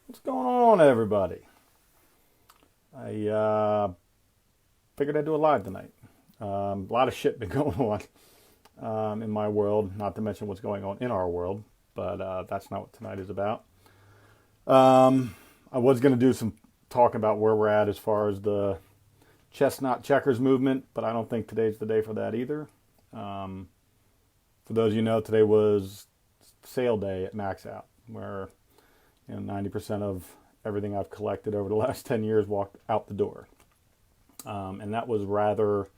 What's going on, everybody? I figured I'd do a live tonight. A lot of shit been going on in my world, not to mention what's going on in our world, but that's not what tonight is about. I was going to do some talk about where we're at as far as the chestnut checkers movement, but I don't think today's the day for that either. For those of you who know, today was sale day at Maxout, where 90% of everything I've collected over the last 10 years walked out the door. And that was rather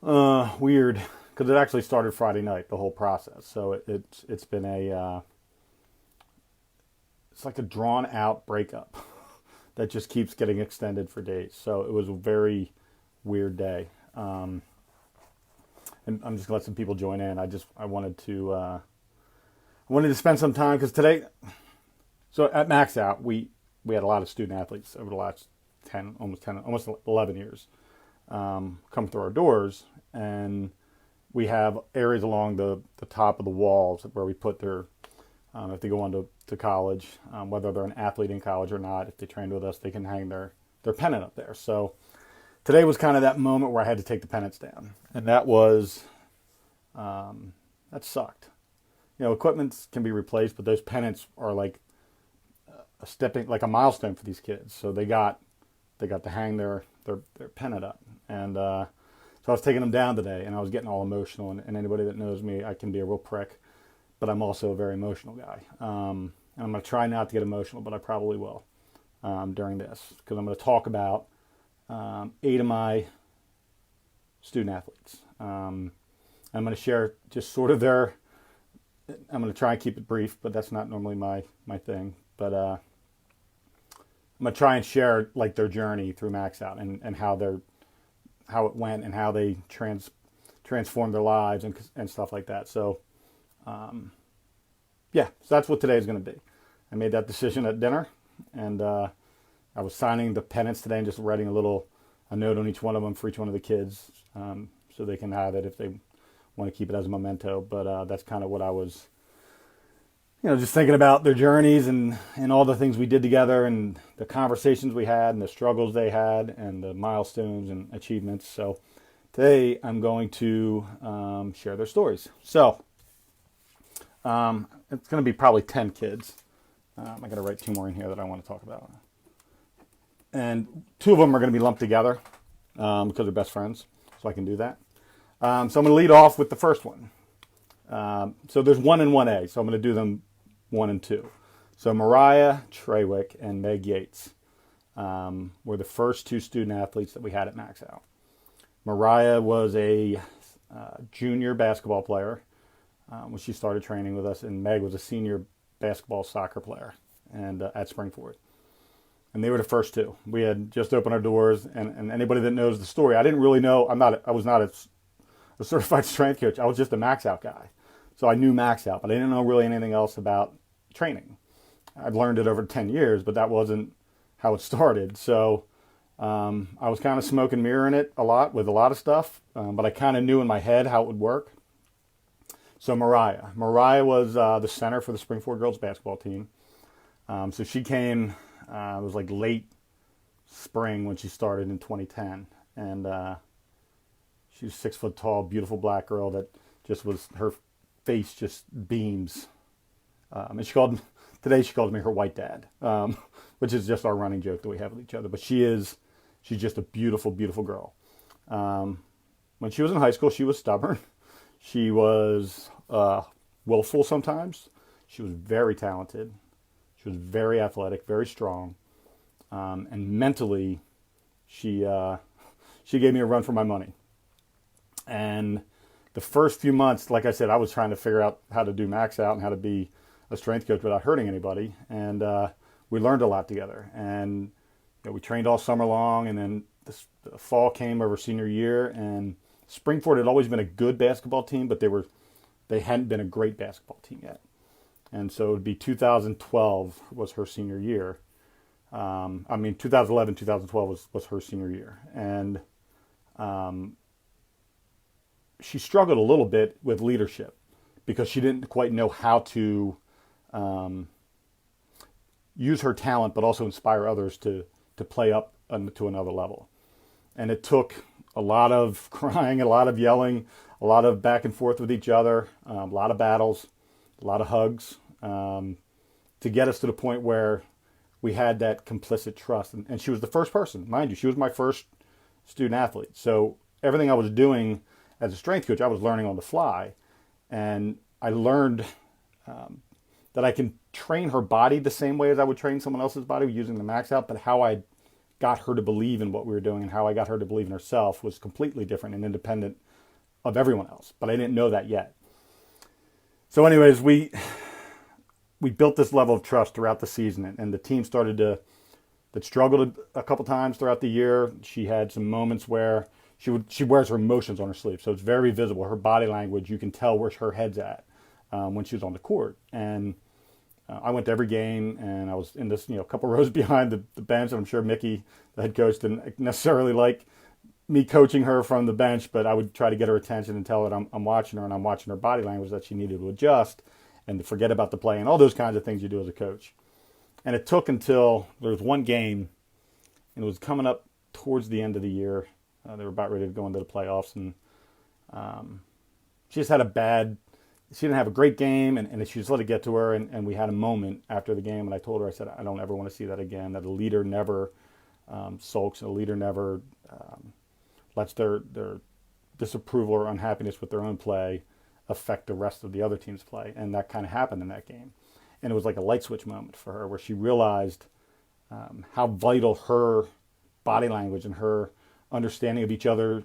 weird because it actually started Friday night, the whole process. So it's been it's like a drawn out breakup that just keeps getting extended for days. So it was a very weird day. And I'm just gonna let some people join in. I wanted to spend some time because today. So at Maxout, we had a lot of student athletes over the last 10, almost 11 years come through our doors, and we have areas along the top of the walls where we put their, if they go on to college, whether they're an athlete in college or not, if they trained with us, they can hang their pennant up there. So today was kind of that moment where I had to take the pennants down, and that sucked. Equipment can be replaced, but those pennants are like like a milestone for these kids. So they got to hang their pennant up, and so I was taking them down today, and I was getting all emotional. And anybody that knows me, I can be a real prick, but I'm also a very emotional guy. And I'm going to try not to get emotional, but I probably will during this, because I'm going to talk about 8 of my student athletes. I'm going to share just sort of I'm going to try and keep it brief, but that's not normally my thing. But I'm going to try and share like their journey through Maxout and how it went and how they transformed their lives and stuff like that. So, so that's what today is going to be. I made that decision at dinner, and I was signing the pennants today and just writing a note on each one of them for each one of the kids, so they can have it if they want to keep it as a memento. But that's kind of what I was, just thinking about their journeys and all the things we did together and the conversations we had and the struggles they had and the milestones and achievements. So today I'm going to share their stories. So it's going to be probably 10 kids. I got to write 2 more in here that I want to talk about. And 2 of them are going to be lumped together because they're best friends, so I can do that. So I'm going to lead off with the first one. So there's 1 and 1A, so I'm going to do them 1 and 2. So Mariah Trewick and Meg Yates were the first 2 student athletes that we had at Maxout. Mariah was a junior basketball player when she started training with us, and Meg was a senior basketball soccer player and at Springford. And they were the first 2. We had just opened our doors, and anybody that knows the story, I didn't really know. I was not a certified strength coach. I was just a Maxout guy. So I knew Maxout, but I didn't know really anything else about training. I've learned it over 10 years, but that wasn't how it started. So I was kind of smoke and mirroring it a lot with a lot of stuff, but I kind of knew in my head how it would work. So Mariah was the center for the Springford girls basketball team. So she came, it was like late spring when she started in 2010. And she was 6 foot tall, beautiful black girl that just her face just beams. And today she calls me her white dad, which is just our running joke that we have with each other. But she's just a beautiful, beautiful girl. When she was in high school, she was stubborn. She was willful sometimes. She was very talented. She was very athletic, very strong. And mentally, she gave me a run for my money. And the first few months, like I said, I was trying to figure out how to do Maxout and how to be a strength coach without hurting anybody. And we learned a lot together. And we trained all summer long. And then the fall came over senior year. And Springford had always been a good basketball team, but they hadn't been a great basketball team yet. And so it would be 2012 was her senior year. 2011, 2012 was her senior year. And she struggled a little bit with leadership because she didn't quite know how to use her talent, but also inspire others to play up to another level. And it took a lot of crying, a lot of yelling, a lot of back and forth with each other, a lot of battles, a lot of hugs, to get us to the point where we had that complicit trust. And she was the first person, mind you, she was my first student athlete. So everything I was doing as a strength coach, I was learning on the fly. And I learned that I can train her body the same way as I would train someone else's body using the Maxout, but how I got her to believe in what we were doing and how I got her to believe in herself was completely different and independent of everyone else. But I didn't know that yet. So anyways, we built this level of trust throughout the season, and the team started that struggled a couple times throughout the year. She had some moments where she wears her emotions on her sleeve, so it's very visible. Her body language, you can tell where her head's at when she's on the court. And I went to every game, and I was in this, couple rows behind the bench. And I'm sure Mickey, the head coach, didn't necessarily like me coaching her from the bench, but I would try to get her attention and tell her that I'm watching her, and I'm watching her body language, that she needed to adjust and to forget about the play and all those kinds of things you do as a coach. And it took until there was one game, and it was coming up towards the end of the year. They were about ready to go into the playoffs, and she just had she didn't have a great game, and she just let it get to her, and we had a moment after the game, and I told her, I said, I don't ever want to see that again, that a leader never sulks, and a leader never lets their disapproval or unhappiness with their own play affect the rest of the other team's play. And that kind of happened in that game. And it was like a light switch moment for her, where she realized how vital her body language and her understanding of each other,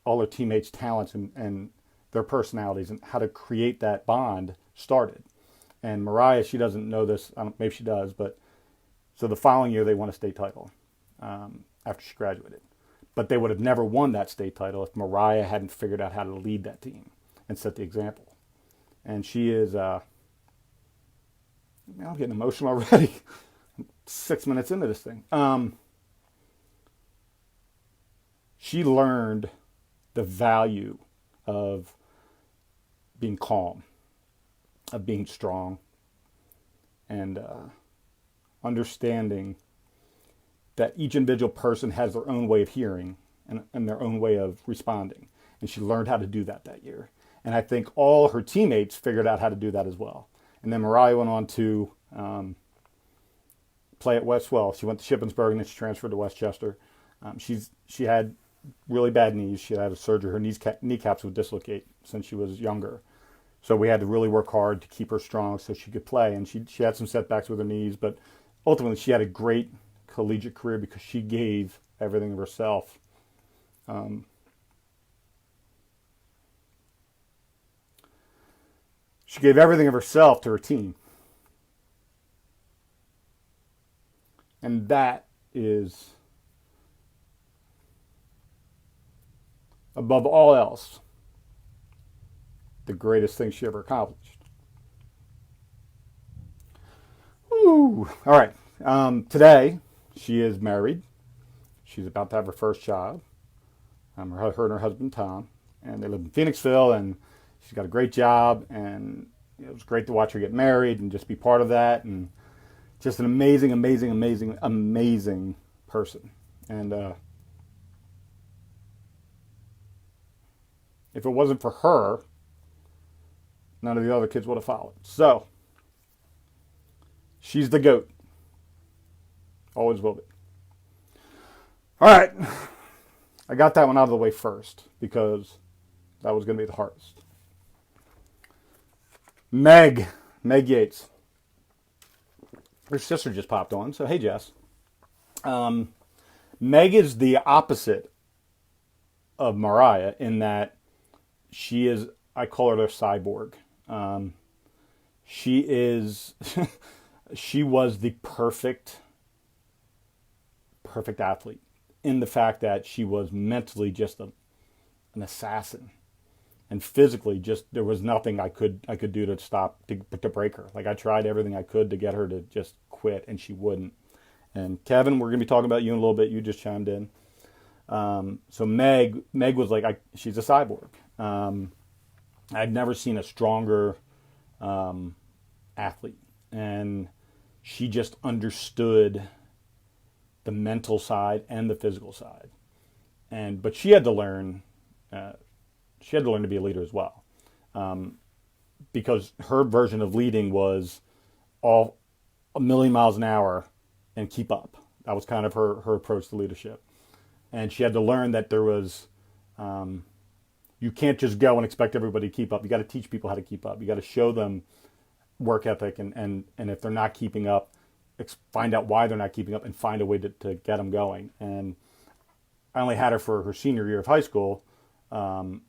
all her teammates' talents and their personalities, and how to create that bond started. And Mariah, she doesn't know this, maybe she does, but so the following year they won a state title after she graduated. But they would have never won that state title if Mariah hadn't figured out how to lead that team and set the example. And she is, I'm getting emotional already. 6 minutes into this thing. She learned the value of being calm, of being strong, and understanding that each individual person has their own way of hearing and their own way of responding. And she learned how to do that year. And I think all her teammates figured out how to do that as well. And then Mariah went on to play at Westwell. She went to Shippensburg, and then she transferred to Westchester. She had really bad knees. She had a surgery. Her kneecaps would dislocate since she was younger. So we had to really work hard to keep her strong so she could play. And she had some setbacks with her knees, but ultimately she had a great collegiate career because she gave everything of herself. She gave everything of herself to her team. And that is, above all else, the greatest thing she ever accomplished. Woo! All right. Today, she is married. She's about to have her first child. Her and her husband, Tom. And they live in Phoenixville, and she's got a great job. And it was great to watch her get married and just be part of that. And just an amazing, amazing, amazing, amazing person. And if it wasn't for her, none of the other kids would have followed. So, she's the GOAT. Always will be. All right. I got that one out of the way first because that was going to be the hardest. Meg Yates. Her sister just popped on, so hey, Jess. Meg is the opposite of Mariah in that she is, I call her their cyborg. She is, she was the perfect athlete in the fact that she was mentally just an assassin, and physically just there was nothing I could do to break her. Like I tried everything I could to get her to just quit, and she wouldn't. And Kevin, we're gonna be talking about you in a little bit. You just chimed in. So Meg was like she's a cyborg. I'd never seen a stronger athlete, and she just understood the mental side and the physical side. But she had to learn. She had to learn to be a leader as well, because her version of leading was all a million miles an hour and keep up. That was kind of her approach to leadership. And she had to learn that there was, you can't just go and expect everybody to keep up. You got to teach people how to keep up. You got to show them work ethic, and if they're not keeping up, find out why they're not keeping up and find a way to get them going. And I only had her for her senior year of high school. Well,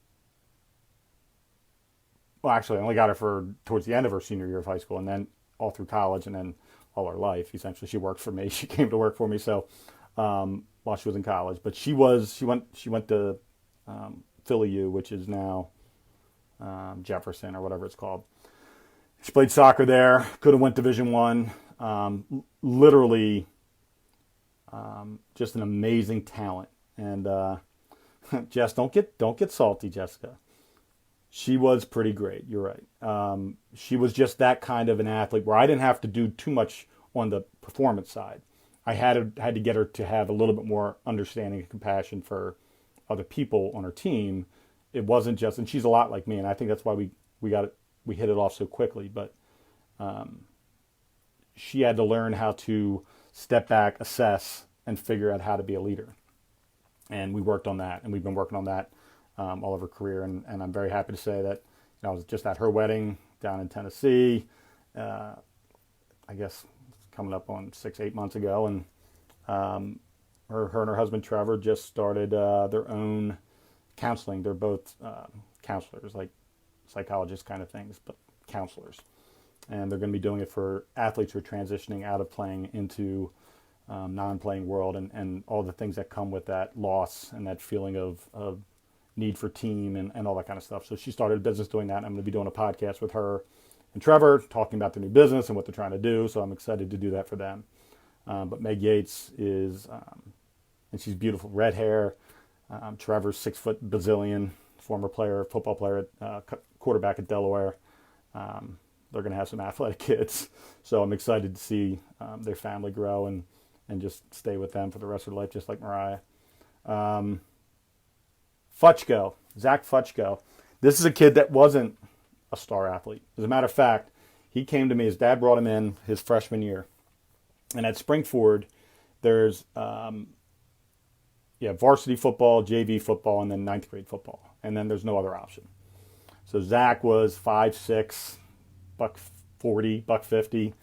actually, I only got her for towards the end of her senior year of high school, and then all through college, and then all her life. Essentially, she worked for me. She came to work for me. So while she was in college, but she went to Philly U, which is now Jefferson or whatever it's called. She played soccer there. Could have went Division I. Literally, just an amazing talent. And Jess, don't get salty, Jessica. She was pretty great. You're right. She was just that kind of an athlete where I didn't have to do too much on the performance side. I had to get her to have a little bit more understanding and compassion for other people on her team. It wasn't just, and she's a lot like me, and I think that's why we hit it off so quickly. But she had to learn how to step back, assess, and figure out how to be a leader. And we worked on that, and we've been working on that all of her career, and I'm very happy to say that I was just at her wedding down in Tennessee, I guess coming up on 6-8 months ago, and her and her husband Trevor just started their own counseling. They're both counselors, like psychologists kind of things, but counselors, and they're going to be doing it for athletes who are transitioning out of playing into non-playing world, and all the things that come with that loss and that feeling of need for team and all that kind of stuff. So she started a business doing that. And I'm going to be doing a podcast with her and Trevor talking about their new business and what they're trying to do. So I'm excited to do that for them. But Meg Yates is, and she's beautiful, red hair. Trevor's 6-foot Brazilian, former player, football player, quarterback at Delaware. They're going to have some athletic kids. So I'm excited to see their family grow and just stay with them for the rest of their life, just like Mariah. Futchko, Zach Futchko. This is a kid that wasn't a star athlete. As a matter of fact, he came to me, his dad brought him in his freshman year. And at Springford, there's varsity football, JV football, and then 9th grade football. And then there's no other option. So Zach was 5'6", $140, $150,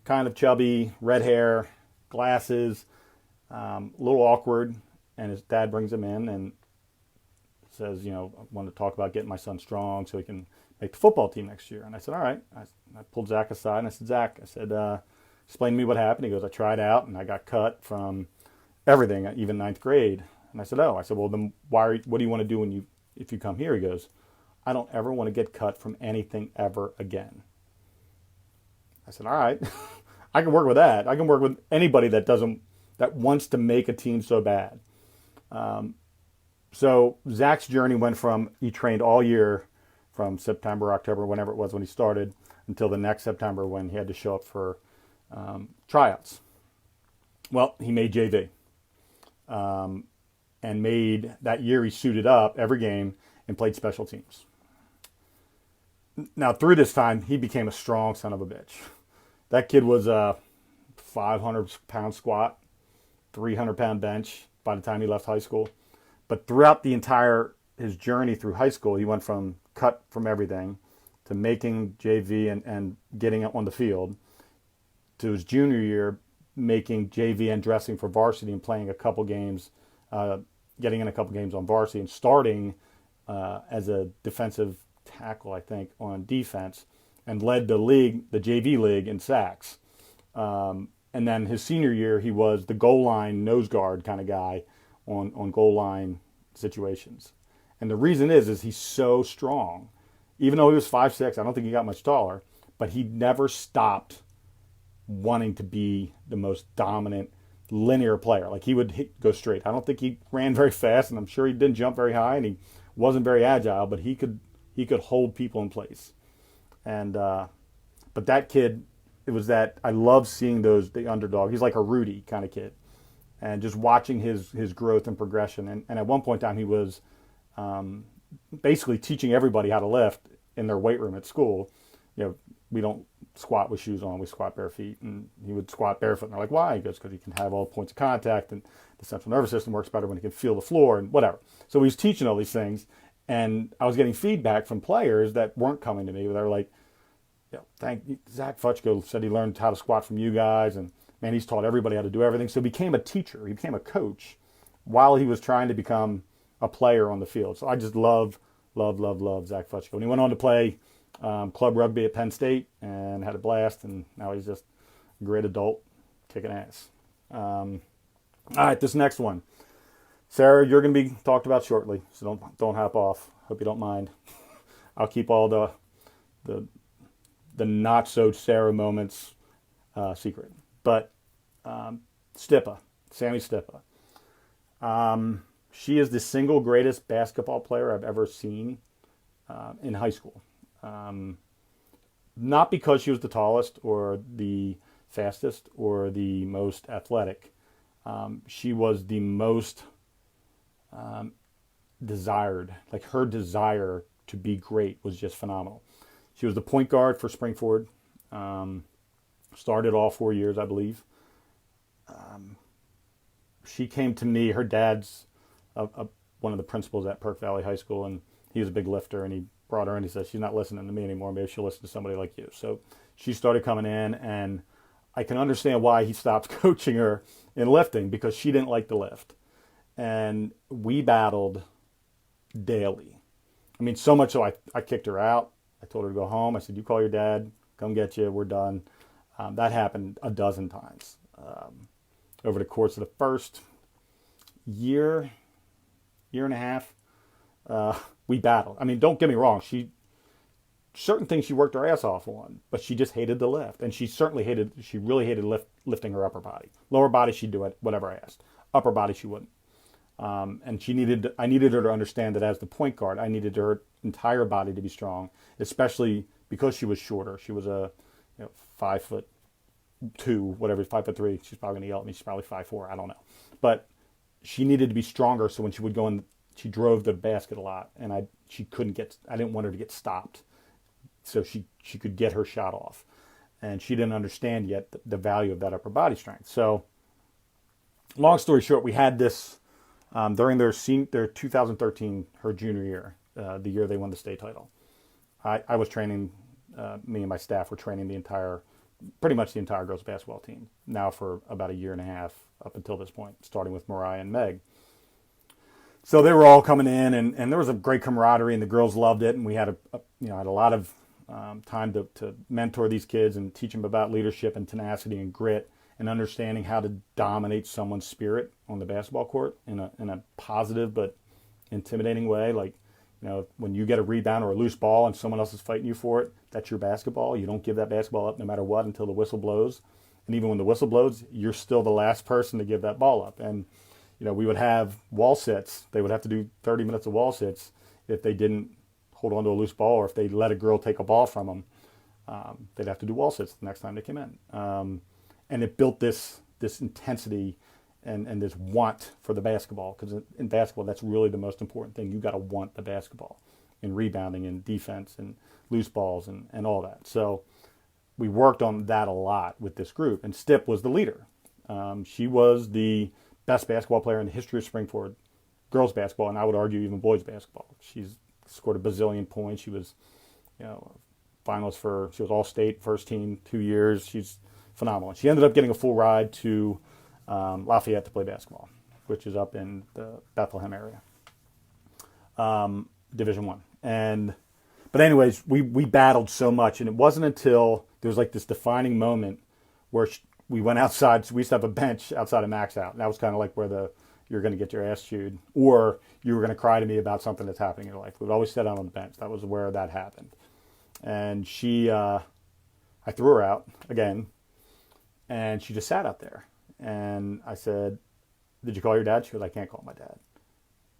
kind of chubby, red hair, glasses, a little awkward. And his dad brings him in and says, I want to talk about getting my son strong so he can make the football team next year. And I said, all right. I pulled Zach aside and I said, Zach, explain to me what happened. He goes, I tried out and I got cut from everything, even 9th grade. And I said, oh. I said, well, then what do you want to do if you come here? He goes, I don't ever want to get cut from anything ever again. I said, all right. I can work with that. I can work with anybody that wants to make a team so bad. So Zach's journey went from he trained all year from September, October, whenever it was when he started, until the next September when he had to show up for tryouts. Well, he made JV. And made that year he suited up every game and played special teams. Now, through this time, he became a strong son of a bitch. That kid was a 500-pound squat, 300-pound bench by the time he left high school. But throughout his journey through high school, he went from cut from everything to making JV and getting it on the field to his junior year making JV and dressing for varsity and playing a couple games, getting in a couple games on varsity and starting as a defensive tackle, I think, on defense, and led the JV league in sacks. And then his senior year, he was the goal line nose guard kind of guy on goal line situations. And the reason is he's so strong. Even though he was 5'6", I don't think he got much taller, but he never stopped wanting to be the most dominant linear player. Like he would go straight. I don't think he ran very fast, and I'm sure he didn't jump very high, and he wasn't very agile, but he could hold people in place. And but that kid it was that I love seeing the underdog. He's like a Rudy kind of kid, and just watching his growth and progression. And at one point in time, he was basically teaching everybody how to lift in their weight room at school. We don't squat with shoes on, we squat bare feet, and he would squat barefoot. And they're like, why? He goes, because he can have all points of contact, and the central nervous system works better when he can feel the floor and whatever. So he was teaching all these things, and I was getting feedback from players that weren't coming to me. They were like, Zach Futchko said he learned how to squat from you guys, and man, he's taught everybody how to do everything. So he became a teacher, he became a coach while he was trying to become a player on the field. So I just love Zach Futchko. And he went on to play club rugby at Penn State and had a blast, and now he's just a great adult kicking ass. All right, this next one. Sarah, you're going to be talked about shortly, so don't hop off. Hope you don't mind. I'll keep all the not so Sarah moments secret. But Stipa, Sammy Stipa. She is the single greatest basketball player I've ever seen in high school. Not because she was the tallest or the fastest or the most athletic. She was the most desired. Like, her desire to be great was just phenomenal. She was the point guard for Springford. Started all 4 years, I believe. She came to me. Her dad's one of the principals at Perk Valley High School, and he was a big lifter, and he brought her in. He said, she's not listening to me anymore. Maybe she'll listen to somebody like you. So she started coming in, and I can understand why he stopped coaching her in lifting, because she didn't like to lift. And we battled daily. I mean, so much so I kicked her out. I told her to go home. I said, you call your dad, come get you, we're done. That happened a dozen times. Over the course of the first year and a half, we battled. I mean, don't get me wrong. Certain things she worked her ass off on, but she just hated the lift. And she really hated lifting her upper body. Lower body, she'd do it, whatever I asked. Upper body, she wouldn't. And I needed her to understand that as the point guard, I needed her entire body to be strong, especially because she was shorter. She was 5'2", whatever, 5'3". She's probably going to yell at me. She's probably 5'4", I don't know. But she needed to be stronger, so when she would go in, she drove the basket a lot, and I didn't want her to get stopped, so she could get her shot off. And she didn't understand yet the value of that upper body strength. So long story short, we had this during their 2013, her junior year, the year they won the state title. I was training, me and my staff were training pretty much the entire girls basketball team now for about a year and a half up until this point, starting with Mariah and Meg. So they were all coming in, and there was a great camaraderie, and the girls loved it, and we had had a lot of time to mentor these kids and teach them about leadership and tenacity and grit and understanding how to dominate someone's spirit on the basketball court in a positive but intimidating way. Like, when you get a rebound or a loose ball and someone else is fighting you for it, that's your basketball. You don't give that basketball up no matter what until the whistle blows. And even when the whistle blows, you're still the last person to give that ball up. And, we would have wall sits. They would have to do 30 minutes of wall sits if they didn't hold on to a loose ball, or if they let a girl take a ball from them. They'd have to do wall sits the next time they came in. And it built this intensity and this want for the basketball, because in basketball, that's really the most important thing. You got to want the basketball in rebounding and defense and loose balls and all that. So we worked on that a lot with this group, and Stip was the leader. She was the best basketball player in the history of Springford girls basketball, and I would argue even boys basketball. She's scored a bazillion points. She was, finalist she was all-state, first team, 2 years. She's phenomenal. She ended up getting a full ride to Lafayette to play basketball, which is up in the Bethlehem area, Division I. But anyways, we battled so much, and it wasn't until there was like this defining moment where we went outside. So we used to have a bench outside of Maxout, and that was kind of like where you're going to get your ass chewed, or you were going to cry to me about something that's happening in your life. We'd always sit down on the bench. That was where that happened. And I threw her out again, and she just sat out there. And I said, did you call your dad? She goes, I can't call my dad.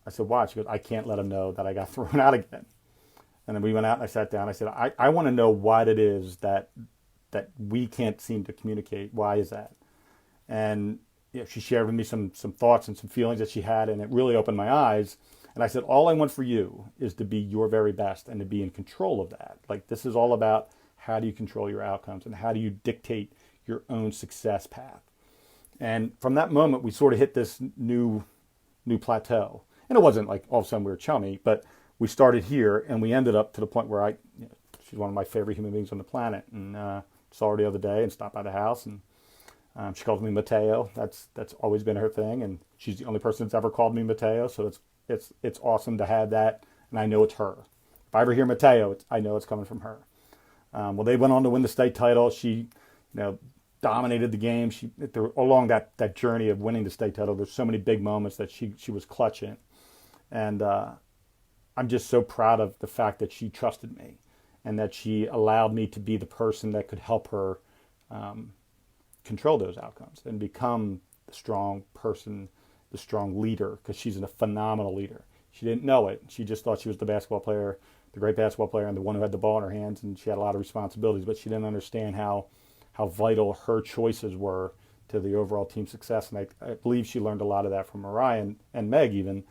I said, why? She goes, I can't let him know that I got thrown out again. And then we went out, and I sat down. I said, I want to know what it is that that we can't seem to communicate. Why is that? And she shared with me some thoughts and some feelings that she had, and it really opened my eyes. And I said, all I want for you is to be your very best and to be in control of that. Like, this is all about how do you control your outcomes and how do you dictate your own success path. And from that moment, we sort of hit this new plateau. And it wasn't like all of a sudden we were chummy, but we started here and we ended up to the point where she's one of my favorite human beings on the planet. And saw her the other day and stopped by the house, and she calls me Mateo. That's always been her thing, and she's the only person that's ever called me Mateo. So it's awesome to have that, and I know it's her. If I ever hear Mateo, I know it's coming from her. Well, they went on to win the state title. She, dominated the game. Along that journey of winning the state title, there's so many big moments that she was clutching, and I'm just so proud of the fact that she trusted me, and that she allowed me to be the person that could help her control those outcomes and become the strong person, the strong leader, because she's a phenomenal leader. She didn't know it. She just thought she was the basketball player, the great basketball player, and the one who had the ball in her hands, and she had a lot of responsibilities, but she didn't understand how vital her choices were to the overall team success. And I believe she learned a lot of that from Mariah and Meg even,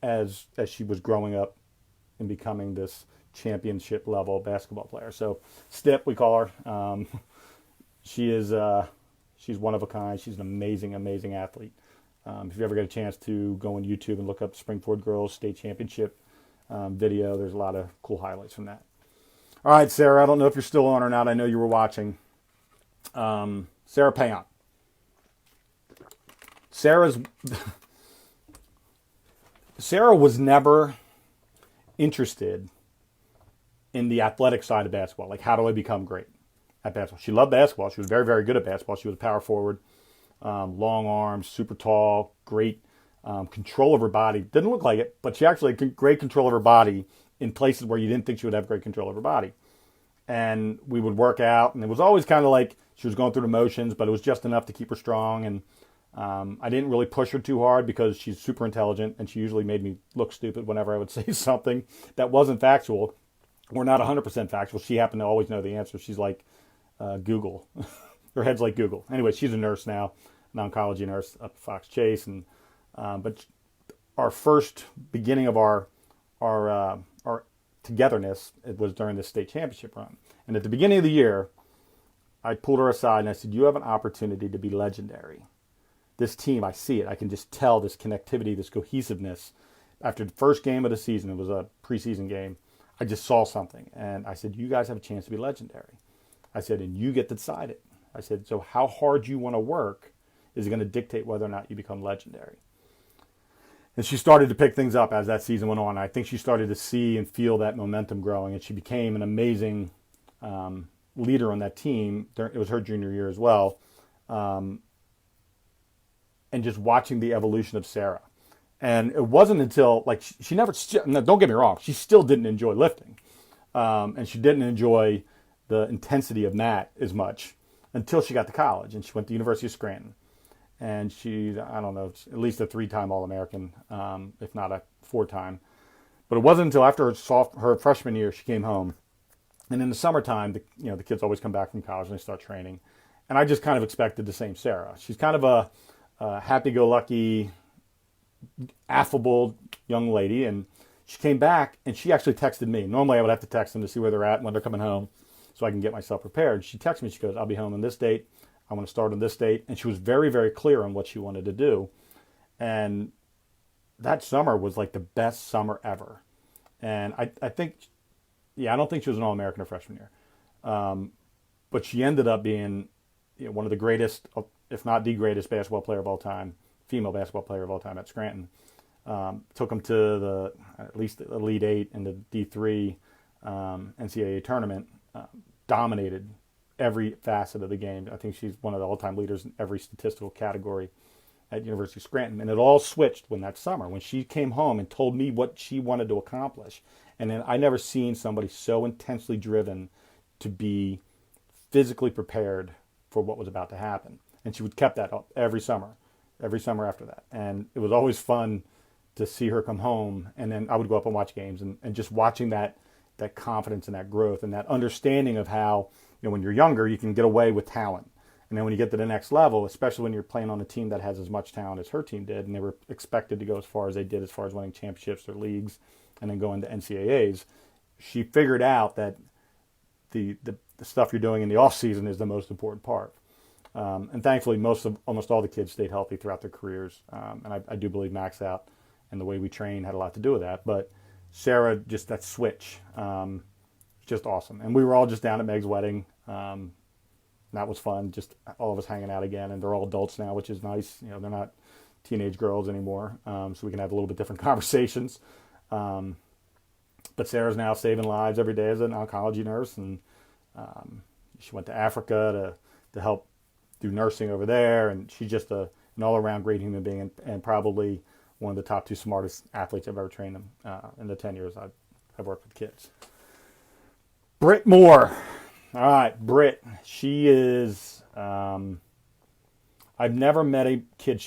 as she was growing up and becoming this championship level basketball player. So Stip, we call her. She's one of a kind. She's an amazing, amazing athlete. If you ever get a chance to go on YouTube and look up Springford Girls State Championship video, there's a lot of cool highlights from that. All right, Sarah, I don't know if you're still on or not. I know you were watching. Sarah Payont. Sarah was never interested in the athletic side of basketball. Like, how do I become great at basketball? She loved basketball. She was very, very good at basketball. She was a power forward, long arms, super tall, great control of her body. Didn't look like it, but she actually had great control of her body in places where you didn't think she would have great control of her body. And we would work out, and it was always kind of like she was going through the motions, but it was just enough to keep her strong. And I didn't really push her too hard because she's super intelligent, and she usually made me look stupid whenever I would say something that wasn't factual or not 100% factual. She happened to always know the answer. She's like Google. Her head's like Google. Anyway, she's a nurse now, an oncology nurse up at Fox Chase. And but our first beginning of our togetherness, it was during the state championship run. And at the beginning of the year, I pulled her aside and I said, you have an opportunity to be legendary. This team, I see it. I can just tell this connectivity, this cohesiveness. After the first game of the season, it was a preseason game, I just saw something. And I said, you guys have a chance to be legendary. I said, and you get to decide it. I said, so how hard you want to work is going to dictate whether or not you become legendary. And she started to pick things up as that season went on. I think she started to see and feel that momentum growing, and she became an amazing leader on that team. It was her junior year as well. And just watching the evolution of Sarah. And it wasn't until, like, she never, no, don't get me wrong, she still didn't enjoy lifting. And she didn't enjoy the intensity of Matt as much until she got to college, and she went to the University of Scranton. And she's, I don't know, at least a 3-time All-American, if not a 4-time. But it wasn't until after her freshman year she came home. And in the summertime, the kids always come back from college and they start training. And I just kind of expected the same Sarah. She's kind of a happy-go-lucky, affable young lady. And she came back and she actually texted me. Normally I would have to text them to see where they're at and when they're coming home so I can get myself prepared. She texted me, she goes, I'll be home on this date. I want to start on this date. And she was very, very clear on what she wanted to do. And that summer was like the best summer ever. And I think, I don't think she was an All-American her freshman year. But she ended up being one of the greatest, if not the greatest basketball player of all time, female basketball player of all time at Scranton. Took them to at least the Elite Eight and the D3 NCAA tournament. Dominated every facet of the game. I think she's one of the all-time leaders in every statistical category at University of Scranton. And it all switched when she came home and told me what she wanted to accomplish. And then I never seen somebody so intensely driven to be physically prepared for what was about to happen. And she would kept that up every summer after that. And it was always fun to see her come home. And then I would go up and watch games and just watching that that confidence and that growth and that understanding of how, when you're younger, you can get away with talent. And then when you get to the next level, especially when you're playing on a team that has as much talent as her team did, and they were expected to go as far as they did as far as winning championships or leagues and then going to NCAAs, she figured out that the stuff you're doing in the off season is the most important part. And thankfully, almost all the kids stayed healthy throughout their careers. And I do believe Maxout and the way we train had a lot to do with that. But Sarah, just that switch, just awesome. And we were all just down at Meg's wedding. That was fun, just all of us hanging out again. And they're all adults now, which is nice. They're not teenage girls anymore, so we can have a little bit different conversations. But Sarah's now saving lives every day as an oncology nurse, and she went to Africa to help do nursing over there, and she's just an all-around great human being, and probably one of the top 2 smartest athletes I've ever trained in the 10 years I've worked with kids. Britt Moore. All right, Britt. She is, I've never met a kid.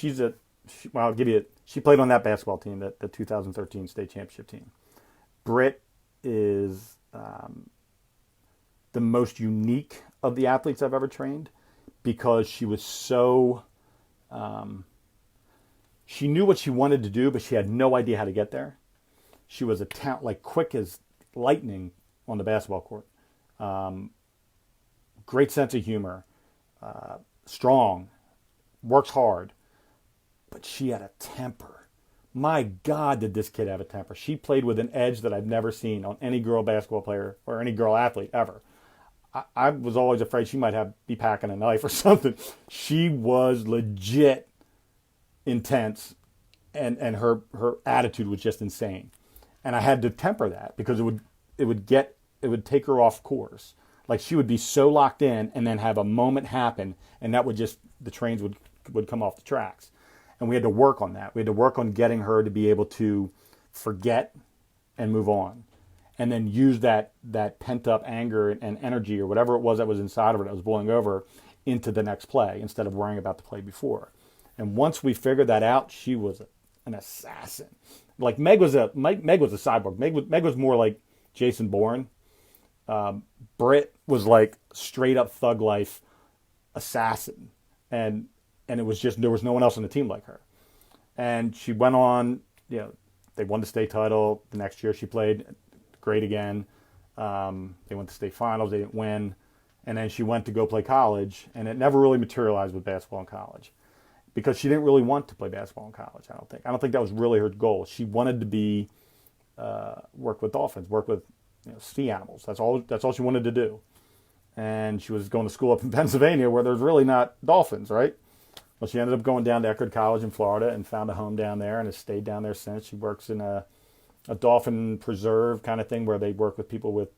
I'll give you it. She played on that basketball team, the 2013 state championship team. Britt is the most unique of the athletes I've ever trained because she was so, she knew what she wanted to do, but she had no idea how to get there. She was quick as lightning on the basketball court. Great sense of humor, strong, works hard, but she had a temper. My God, did this kid have a temper. She played with an edge that I've never seen on any girl basketball player or any girl athlete ever. I was always afraid she might be packing a knife or something. She was legit intense, and her attitude was just insane. And I had to temper that because it would take her off course. Like she would be so locked in and then have a moment happen, and that would the trains would come off the tracks. And we had to work on that. We had to work on getting her to be able to forget and move on. And then use that pent-up anger and energy or whatever it was that was inside of her that was boiling over into the next play instead of worrying about the play before. And once we figured that out, she was an assassin. Like Meg was a cyborg. Meg was more like Jason Bourne. Britt was like straight up thug life assassin. And it was just, there was no one else on the team like her. And she went on, they won the state title. The next year she played great again. They went to state finals. They didn't win. And then she went to go play college, and it never really materialized with basketball in college because she didn't really want to play basketball in college, I don't think that was really her goal. She wanted to work with dolphins, work with sea animals. That's all she wanted to do. And she was going to school up in Pennsylvania where there's really not dolphins, right? Well, she ended up going down to Eckerd College in Florida and found a home down there and has stayed down there since. She works in a dolphin preserve kind of thing where they work with people with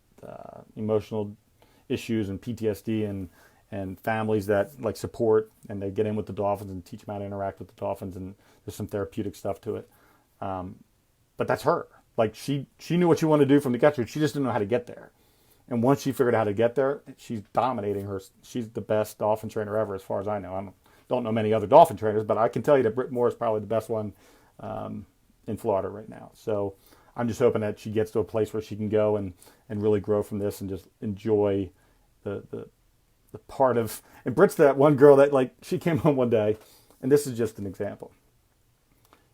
emotional issues and PTSD and families that like support, and they get in with the dolphins and teach them how to interact with the dolphins, and there's some therapeutic stuff to it. But that's her. Like she knew what she wanted to do from the get-go. She just didn't know how to get there. And once she figured out how to get there, she's dominating her. She's the best dolphin trainer ever, as far as I know. I don't know many other dolphin trainers, but I can tell you that Britt Moore is probably the best one in Florida right now. So I'm just hoping that she gets to a place where she can go and really grow from this and just enjoy the part of. And Britt's that one girl that, like, she came home one day, and this is just an example.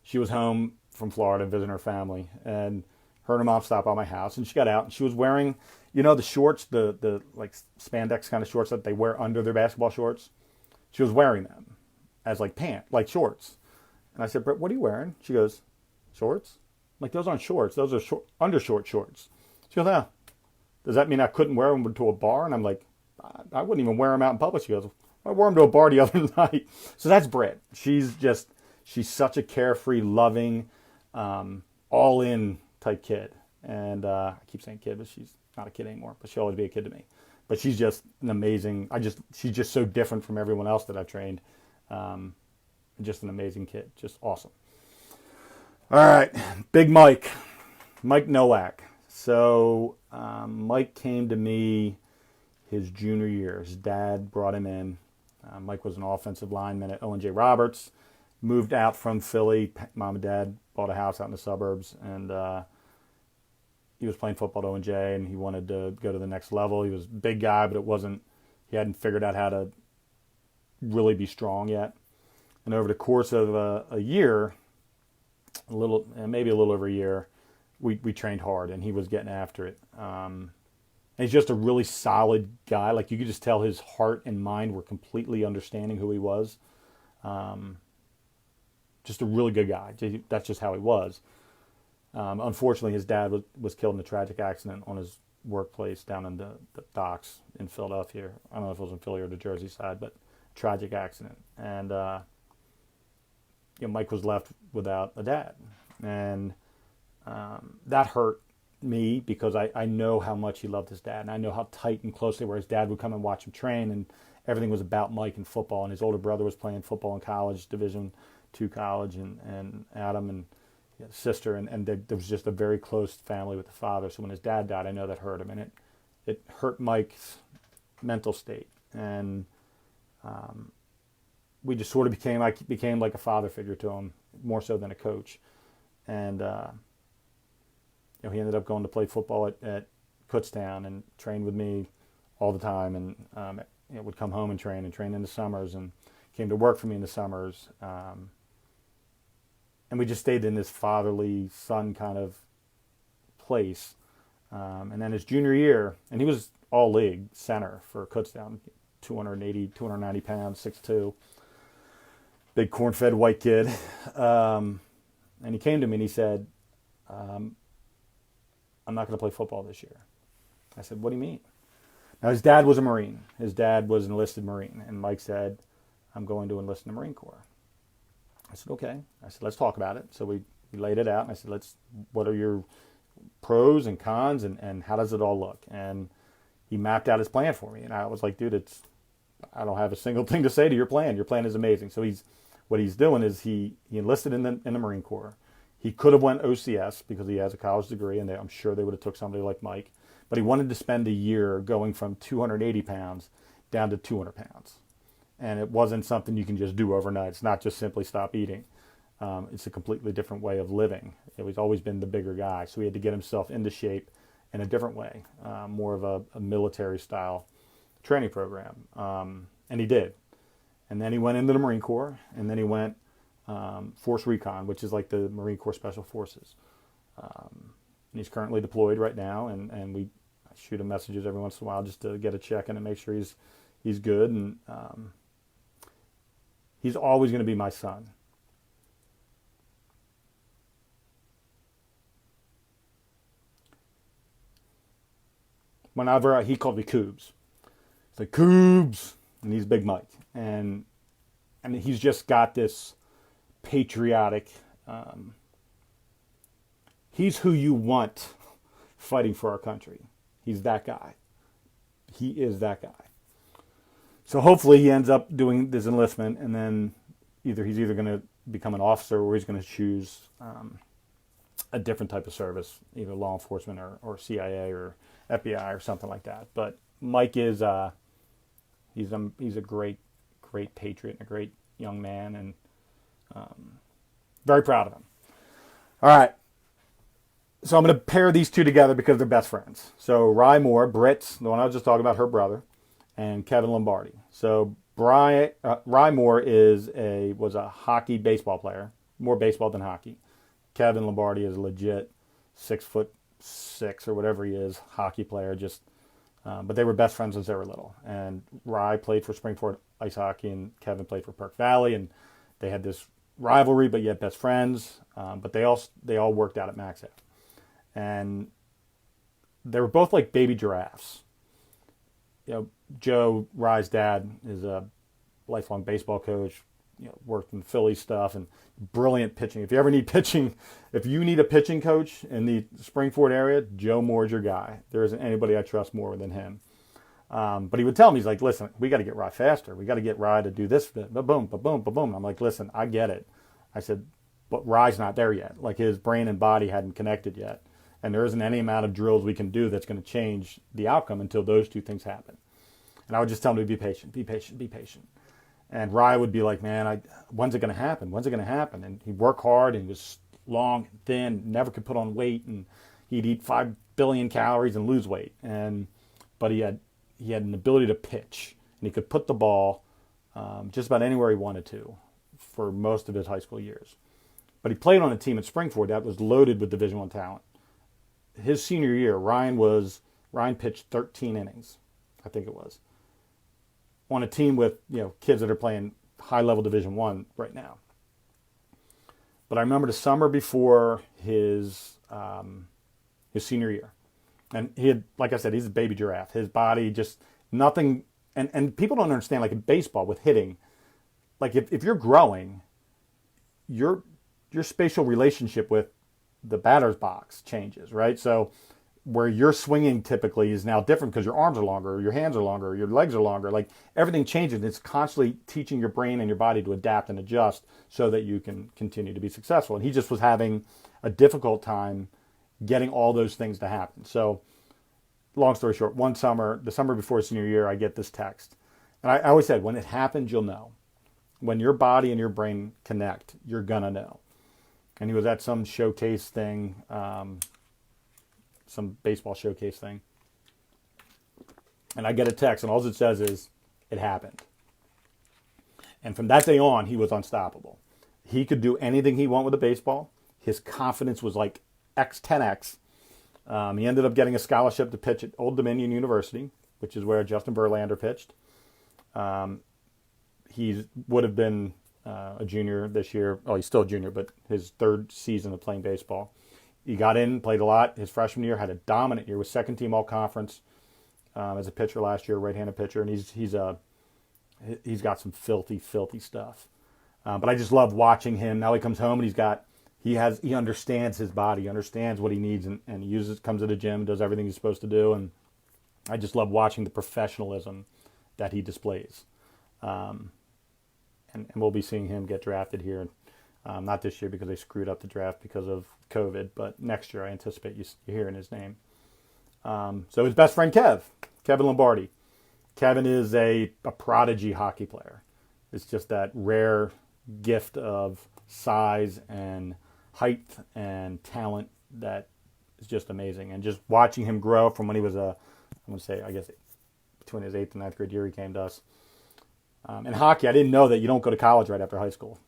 She was home from Florida visiting her family, and her and her mom stopped by my house, and she got out, and she was wearing, the shorts, the like spandex kind of shorts that they wear under their basketball shorts. She was wearing them as like shorts. And I said, Britt, what are you wearing? She goes, shorts? I'm like, those aren't shorts. Those are undershort shorts. She goes, oh, does that mean I couldn't wear them to a bar? And I'm like, I wouldn't even wear them out in public. She goes, I wore them to a bar the other night. So that's Britt. She's such a carefree, loving, all-in type kid. And I keep saying kid, but she's not a kid anymore. But she'll always be a kid to me. But she's just an amazing, she's just so different from everyone else that I've trained. Just an amazing kid. Just awesome. All right, Big Mike Nowak. So Mike came to me his junior year. His dad brought him in. Mike was an offensive lineman at Owen J. Roberts. Moved out from Philly. Mom and dad bought a house out in the suburbs. And he was playing football at O&J, and he wanted to go to the next level. He was a big guy, but he hadn't figured out how to really be strong yet. And over the course of a year, maybe a little over a year, we trained hard, and he was getting after it. And he's just a really solid guy. Like, you could just tell his heart and mind were completely understanding who he was. Just a really good guy. That's just how he was. Unfortunately, his dad was killed in a tragic accident on his workplace down in the docks in Philadelphia. I don't know if it was in Philly or the Jersey side, but tragic accident. And Mike was left without a dad. And that hurt me because I know how much he loved his dad, and I know how tight and close they were. His dad would come and watch him train, and everything was about Mike and football. And his older brother was playing football in college, Division II college, and Adam and his sister, and there was just a very close family with the father. So when his dad died, I know that hurt him, and it hurt Mike's mental state. And we just sort of became like a father figure to him, more so than a coach. And he ended up going to play football at Kutztown and trained with me all the time, and would come home and train in the summers, and came to work for me in the summers. And we just stayed in this fatherly son kind of place. And then his junior year, and he was all league center for Kutztown, 290 pounds, 6'2", big corn-fed white kid. And he came to me and he said, I'm not going to play football this year. I said, what do you mean? Now, his dad was a Marine. His dad was an enlisted Marine. And Mike said, I'm going to enlist in the Marine Corps. I said, okay. I said, let's talk about it. So we laid it out. And I said, what are your pros and cons, and how does it all look? And he mapped out his plan for me. And I was like, dude, I don't have a single thing to say to your plan. Your plan is amazing. So what he's doing is he enlisted in the Marine Corps. He could have went OCS because he has a college degree, and I'm sure they would have took somebody like Mike. But he wanted to spend a year going from 280 pounds down to 200 pounds. And it wasn't something you can just do overnight. It's not just simply stop eating. It's a completely different way of living. He's always been the bigger guy, so he had to get himself into shape in a different way, more of a military-style training program. And he did. And then he went into the Marine Corps, and then he went Force Recon, which is like the Marine Corps Special Forces. And he's currently deployed right now, and we shoot him messages every once in a while just to get a check-in and make sure he's good. And he's always going to be my son. Whenever he called me Coobs. It's like, Coobs! And he's Big Mike. And he's just got this patriotic, he's who you want fighting for our country. He's that guy. He is that guy. So hopefully he ends up doing this enlistment, and then he's either going to become an officer, or he's going to choose a different type of service, either law enforcement or CIA or FBI or something like that. But Mike is he's a great patriot and a great young man, and very proud of him. All right. So I'm going to pair these two together because they're best friends. So Rye Moore, Britt, the one I was just talking about, her brother, and Kevin Lombardi. So Rye Moore was a hockey baseball player, more baseball than hockey. Kevin Lombardi is a legit 6'6" or whatever he is, hockey player. But they were best friends since they were little. And Rye played for Springford Ice Hockey, and Kevin played for Perk Valley, and they had this rivalry, but yet best friends. But they all worked out at Maxout. And they were both like baby giraffes. Joe, Rye's dad, is a lifelong baseball coach, worked in Philly stuff, and brilliant pitching. If you ever need pitching, if you need a pitching coach in the Springford area, Joe Moore's your guy. There isn't anybody I trust more than him. But he would tell me, he's like, listen, we got to get Rye faster. We got to get Rye to do this, ba-boom, ba-boom, ba-boom. I'm like, listen, I get it. I said, but Rye's not there yet. Like, his brain and body hadn't connected yet. And there isn't any amount of drills we can do that's going to change the outcome until those two things happen. And I would just tell him to be patient, be patient, be patient. And Rye would be like, man, when's it going to happen? When's it going to happen? And he'd work hard, and he was long and thin, never could put on weight, and he'd eat 5 billion calories and lose weight. But he had an ability to pitch, and he could put the ball just about anywhere he wanted to for most of his high school years. But he played on a team at Springford that was loaded with Division I talent. His senior year, Ryan pitched 13 innings, I think it was, on a team with kids that are playing high-level Division I right now. But I remember the summer before his senior year, and he had, like I said, he's a baby giraffe. His body just nothing, and people don't understand, like in baseball with hitting, like if you're growing, your spatial relationship with the batter's box changes, right? So where you're swinging typically is now different because your arms are longer, your hands are longer, your legs are longer. Like everything changes. It's constantly teaching your brain and your body to adapt and adjust so that you can continue to be successful. And he just was having a difficult time getting all those things to happen. So long story short, one summer, the summer before his senior year, I get this text. And I always said, when it happens, you'll know. When your body and your brain connect, you're going to know. And he was at some showcase thing, some baseball showcase thing. And I get a text, and all it says is, it happened. And from that day on, he was unstoppable. He could do anything he wanted with a baseball. His confidence was like 10x. He ended up getting a scholarship to pitch at Old Dominion University, which is where Justin Verlander pitched. He would have been a junior this year. Oh, he's still a junior, but his third season of playing baseball. He got in, played a lot. His freshman year, had a dominant year, was second team all conference as a pitcher last year, right-handed pitcher, and he's got some filthy stuff. But I just love watching him. Now he comes home and he understands his body, he understands what he needs, and he comes to the gym, does everything he's supposed to do, and I just love watching the professionalism that he displays. And we'll be seeing him get drafted here. Not this year because they screwed up the draft because of COVID, but next year I anticipate you hearing his name. So his best friend, Kevin Lombardi. Kevin is a prodigy hockey player. It's just that rare gift of size and height and talent that is just amazing. And just watching him grow from when he was I guess between his 8th and 9th grade year, he came to us. In hockey, I didn't know that you don't go to college right after high school.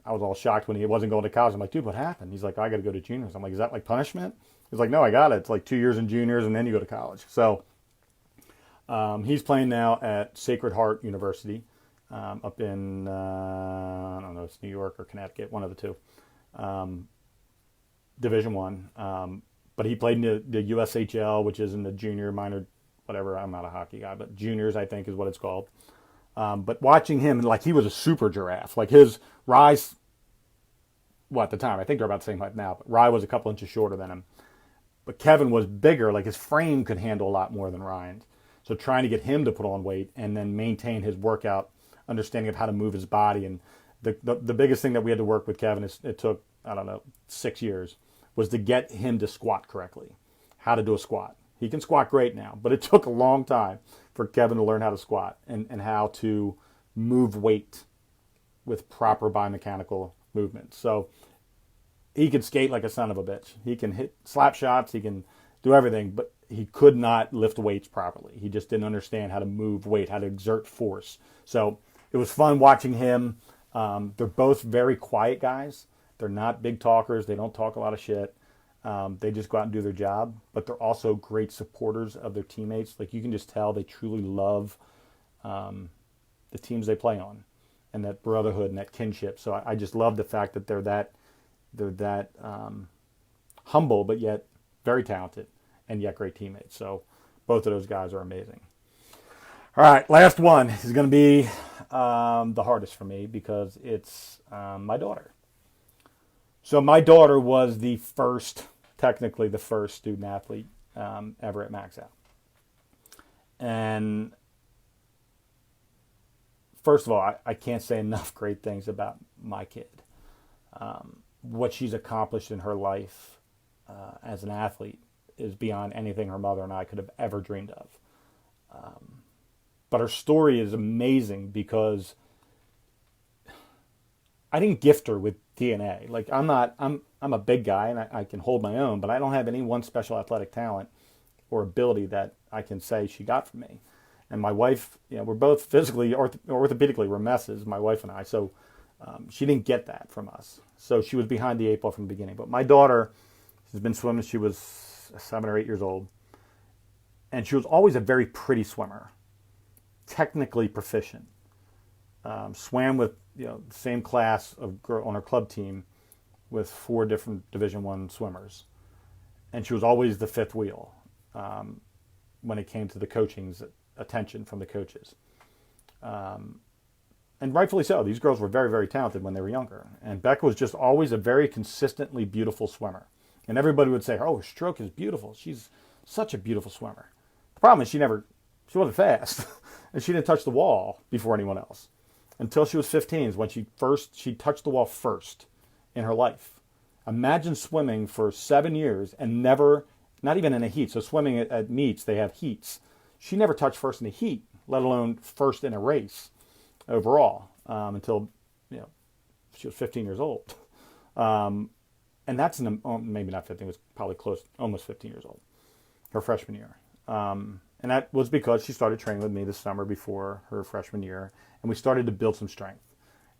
I was all shocked when he wasn't going to college. I'm like, dude, what happened? He's like, I got to go to juniors. I'm like, is that like punishment? He's like, no, I got it. It's like 2 years in juniors and then you go to college. So he's playing now at Sacred Heart University up in, I don't know, it's New York or Connecticut, one of the two. Division I. But he played in the USHL, which is in the junior, minor, whatever. I'm not a hockey guy, but juniors, I think, is what it's called. But watching him, like he was a super giraffe. Like his rise, at the time, I think they're about the same height now, but Rye was a couple inches shorter than him. But Kevin was bigger, like his frame could handle a lot more than Ryan's. So trying to get him to put on weight and then maintain his workout, understanding of how to move his body. And the biggest thing that we had to work with Kevin, it took, 6 years, was to get him to squat correctly, how to do a squat. He can squat great now, but it took a long time for Kevin to learn how to squat and how to move weight with proper biomechanical movements. So he could skate like a son of a bitch. He can hit slap shots. He can do everything, but he could not lift weights properly. He just didn't understand how to move weight, how to exert force. So it was fun watching him. They're both very quiet guys. They're not big talkers. They don't talk a lot of shit. They just go out and do their job, but they're also great supporters of their teammates. Like you can just tell they truly love the teams they play on, and that brotherhood and that kinship. So I just love the fact that they're that humble, but yet very talented, and yet great teammates. So both of those guys are amazing. All right, last one is going to be the hardest for me because it's my daughter. So my daughter was technically the first student athlete ever at Maxout. And first of all, I can't say enough great things about my kid. What she's accomplished in her life as an athlete is beyond anything her mother and I could have ever dreamed of. But her story is amazing because I didn't gift her with DNA. Like I'm a big guy and I can hold my own, but I don't have any one special athletic talent. or ability that I can say she got from me. And my wife, we're both physically, orthopedically, we're messes, my wife and I. So she didn't get that from us. So she was behind the eight ball from the beginning. But my daughter has been swimming since she was 7 or 8 years old. And she was always a very pretty swimmer, technically proficient. Swam with the same class of girl on her club team with 4 different Division I swimmers. And she was always the fifth wheel when it came to the coaching's attention from the coaches. And rightfully so. These girls were very, very talented when they were younger. And Becca was just always a very consistently beautiful swimmer. And everybody would say, oh, her stroke is beautiful. She's such a beautiful swimmer. The problem is she wasn't fast. And she didn't touch the wall before anyone else. Until she was 15 is when she touched the wall first in her life. Imagine swimming for 7 years and never, not even in a heat. So swimming at meets, they have heats. She never touched first in a heat, let alone first in a race overall, until she was 15 years old. And that's maybe not 15, it was probably close, almost 15 years old, her freshman year. And that was because she started training with me the summer before her freshman year, and we started to build some strength.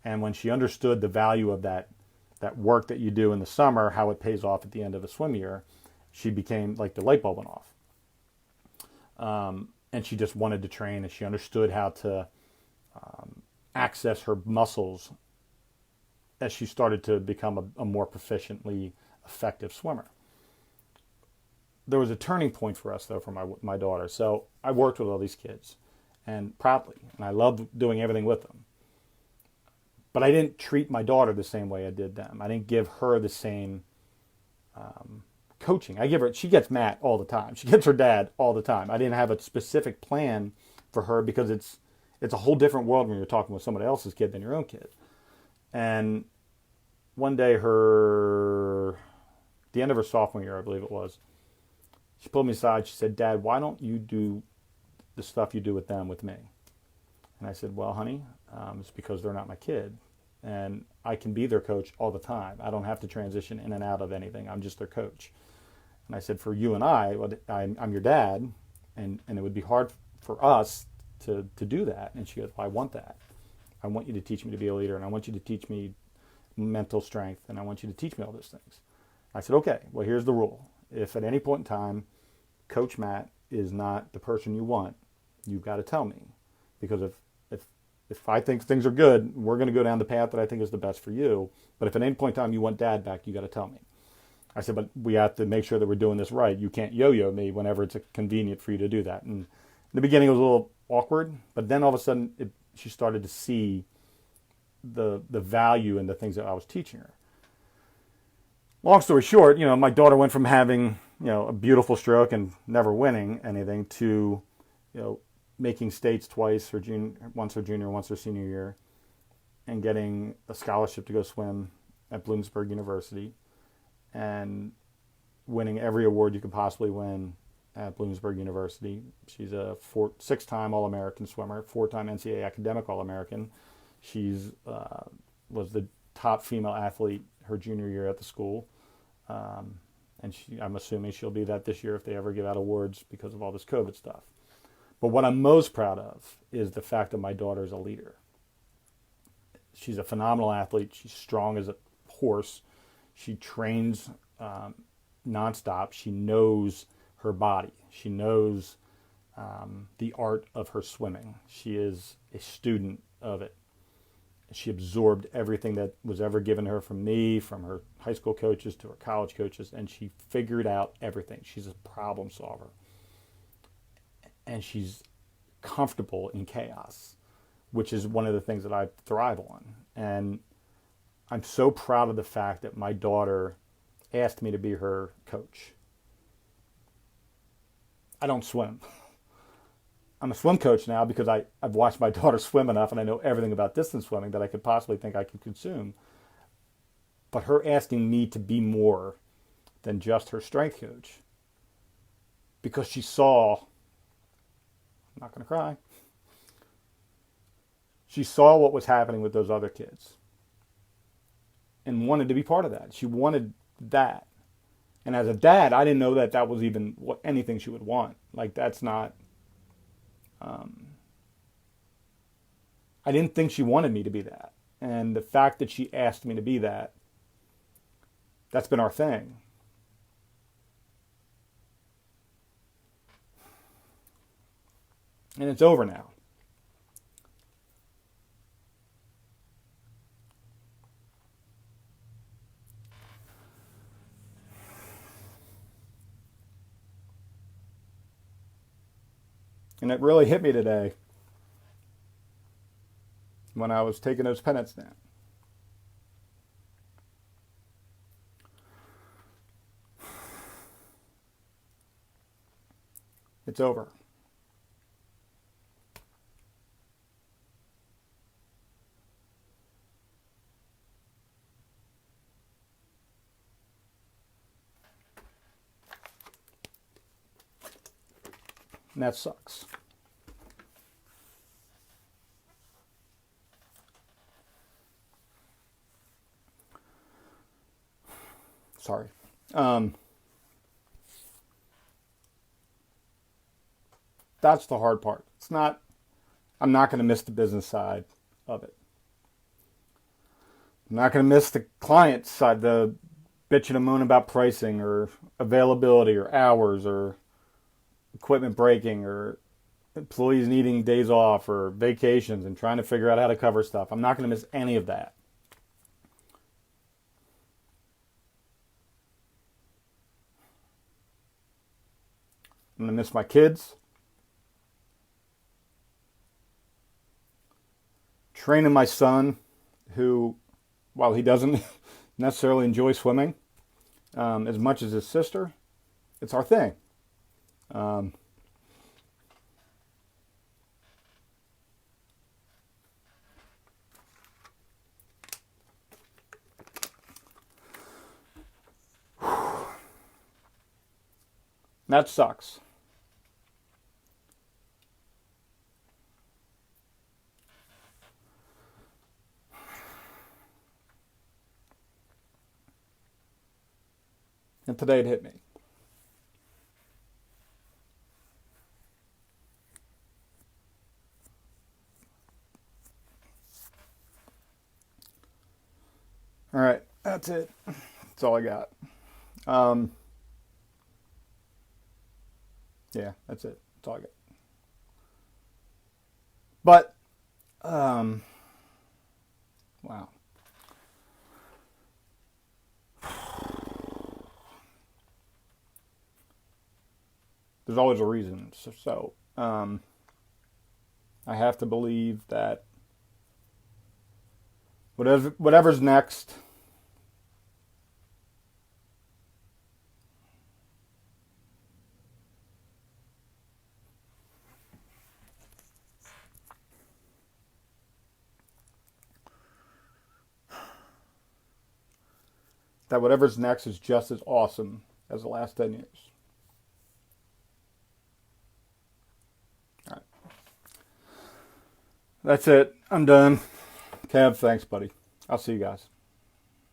And when she understood the value of that work that you do in the summer, how it pays off at the end of a swim year, she became like the light bulb went off. And she just wanted to train, and she understood how to access her muscles as she started to become a more proficiently effective swimmer. There was a turning point for us, though, for my daughter. So I worked with all these kids, and proudly, and I loved doing everything with them. But I didn't treat my daughter the same way I did them. I didn't give her the same coaching. She gets Matt all the time. She gets her dad all the time. I didn't have a specific plan for her because it's a whole different world when you're talking with somebody else's kid than your own kid. And one day the end of her sophomore year, I believe it was, she pulled me aside. She said, Dad, why don't you do the stuff you do with them with me? And I said, well, honey, it's because they're not my kid. And I can be their coach all the time. I don't have to transition in and out of anything. I'm just their coach. And I said, for you and I'm your dad, and it would be hard for us to do that. And she goes, well, I want that. I want you to teach me to be a leader, and I want you to teach me mental strength, and I want you to teach me all those things. I said, okay, well, here's the rule. If at any point in time Coach Matt is not the person you want, you've got to tell me. Because if I think things are good, we're going to go down the path that I think is the best for you. But if at any point in time you want Dad back, you got to tell me. I said, but we have to make sure that we're doing this right. You can't yo-yo me whenever it's convenient for you to do that. And in the beginning it was a little awkward, but then all of a sudden she started to see the value in the things that I was teaching her. Long story short, my daughter went from having, a beautiful stroke and never winning anything to, making states twice, once her junior, once her senior year, and getting a scholarship to go swim at Bloomsburg University, and winning every award you could possibly win at Bloomsburg University. She's a 6-time All-American swimmer, 4-time NCAA academic All-American. She's was the top female athlete her junior year at the school. And I'm assuming she'll be that this year if they ever give out awards because of all this COVID stuff. But what I'm most proud of is the fact that my daughter is a leader. She's a phenomenal athlete. She's strong as a horse. She trains nonstop. She knows her body. She knows the art of her swimming. She is a student of it. She absorbed everything that was ever given her from me, from her high school coaches to her college coaches, and she figured out everything. She's a problem solver. And she's comfortable in chaos, which is one of the things that I thrive on. And I'm so proud of the fact that my daughter asked me to be her coach. I don't swim. I'm a swim coach now because I've watched my daughter swim enough and I know everything about distance swimming that I could possibly think I could consume. But her asking me to be more than just her strength coach, because she saw, I'm not going to cry, she saw what was happening with those other kids and wanted to be part of that. She wanted that. And as a dad, I didn't know that that was even anything she would want. Like, that's not... I didn't think she wanted me to be that. And the fact that she asked me to be that, that's been our thing. And it's over now. And it really hit me today when I was taking those penance down. It's over. And that sucks. Sorry. That's the hard part. It's not, I'm not going to miss the business side of it. I'm not going to miss the client side, the bitching and moaning about pricing or availability or hours or equipment breaking or employees needing days off or vacations and trying to figure out how to cover stuff. I'm not going to miss any of that. I'm going to miss my kids. Training my son, who, while he doesn't necessarily enjoy swimming as much as his sister, it's our thing. That sucks. And today it hit me. All right, that's it. That's all I got. Yeah, that's it. That's all I got. But, wow. There's always a reason. So I have to believe that whatever's next, is just as awesome as the last 10 years. All right. That's it. I'm done. Kev, thanks, buddy. I'll see you guys.